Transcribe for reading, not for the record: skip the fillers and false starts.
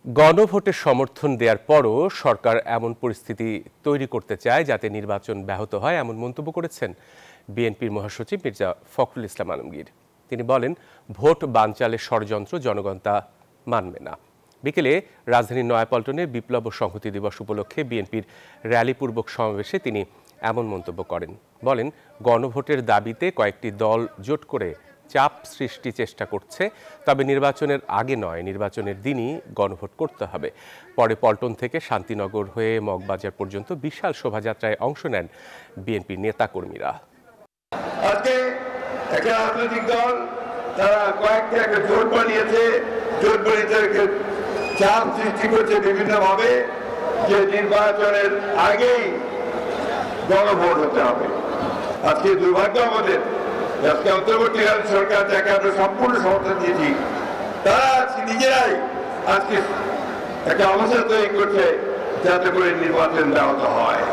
গণভোটের সমর্থন দেওয়ার পরও সরকার এমন পরিস্থিতি তৈরি করতে চায় যাতে নির্বাচন ব্যাহত হয়, এমন মন্তব্য করেছেন বিএনপির মহাসচিব মির্জা ফখরুল ইসলাম আলমগীর। তিনি বলেন, ভোট বানচালের ষড়যন্ত্র জনগণ তা মানবে না। বিকেলে রাজধানীর নয়াপল্টনে বিপ্লব ও সংহতি দিবস উপলক্ষে বিএনপির র্যালিপূর্বক সমাবেশে তিনি এমন মন্তব্য করেন। বলেন, গণভোটের দাবিতে কয়েকটি দল জোট করে চাপ সৃষ্টি চেষ্টা করছে, তবে নির্বাচনের আগে নয়, নির্বাচনের দিনই গণভোট করতে হবে। পরে পল্টন থেকে শান্তিনগর হয়ে মগবাজার পর্যন্ত বিশাল শোভাযাত্রায় অংশ নেন বিএনপির নেতাকর্মীরা। আজকে একটা রাজনৈতিক দল তারা কয়েকটা একটা জোট বানিয়েছে, জোট বানিয়ে চাপ সৃষ্টি করছে বিভিন্নভাবে যে নির্বাচনের আগেই গণভোট হতে হবে। আজকে দুর্ভাগ্য আমাদের, আজকে অন্তর্বর্তীকালীন সরকার যাকে আমরা সম্পূর্ণ সমর্থন দিয়েছি, তারা আজকে নিজেরাই আজকে একটা অবস্থা তৈরি করছে যাতে করে নির্বাচন ব্যাহত হয়।